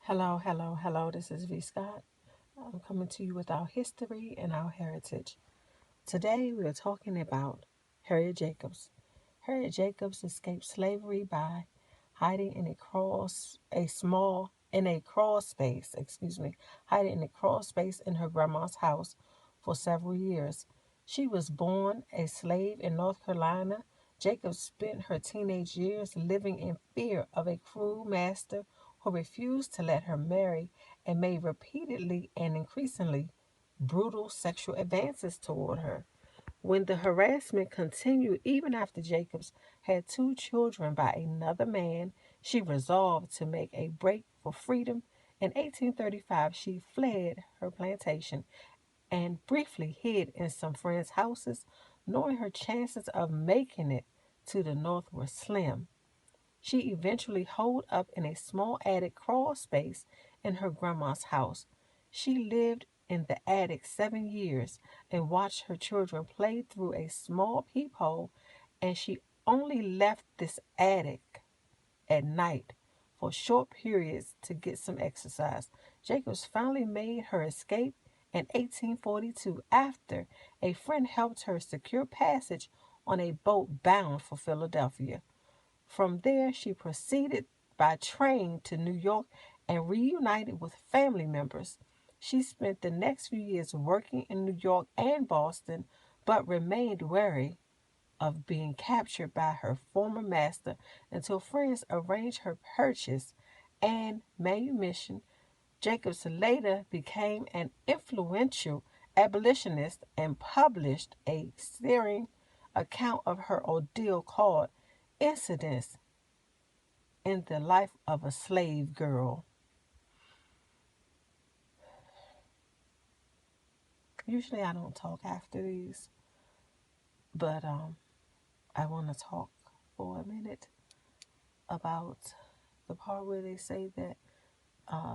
Hello, hello, hello. This is V. Scott. I'm coming to you with our history and our heritage. Today we are talking about Harriet Jacobs. Harriet Jacobs escaped slavery by hiding in a crawl space, hiding in a crawl space in her grandma's house for several years. She was born a slave in North Carolina. Jacobs spent her teenage years living in fear of a cruel master who refused to let her marry and made repeatedly and increasingly brutal sexual advances toward her. When the harassment continued even after Jacobs had two children by another man, she resolved to make a break for freedom. In 1835, she fled her plantation and briefly hid in some friends' houses, knowing her chances of making it to the North were slim. She eventually holed up in a small attic crawl space in her grandma's house. She lived in the attic 7 years and watched her children play through a small peephole, and she only left this attic at night for short periods to get some exercise. Jacobs finally made her escape in 1842 after a friend helped her secure passage on a boat bound for Philadelphia. From there, she proceeded by train to New York and reunited with family members. She spent the next few years working in New York and Boston, but remained wary of being captured by her former master until friends arranged her purchase and manumission. Jacobs later became an influential abolitionist and published a stirring account of her ordeal called Incidents in the Life of a Slave Girl. Usually I don't talk after these, but I want to talk for a minute about the part where they say that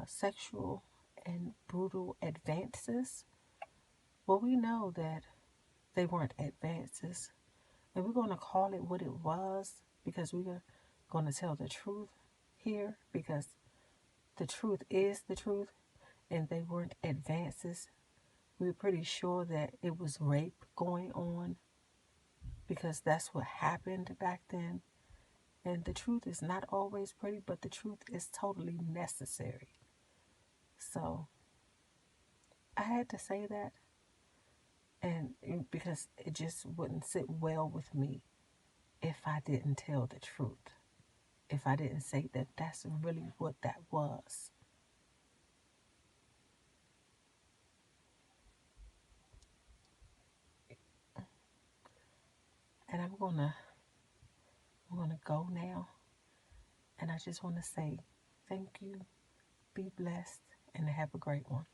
sexual and brutal advances. Well, we know that they weren't advances, and we're going to call it what it was because we're going to tell the truth here because the truth is the truth, and they weren't advances. We're pretty sure that it was rape going on because that's what happened back then. And the truth is not always pretty, but the truth is totally necessary. So I had to say that, and because it just wouldn't sit well with me if I didn't tell the truth, if I didn't say that that's really what that was. And I'm gonna go now, and I just want to say thank you, be blessed, and have a great one.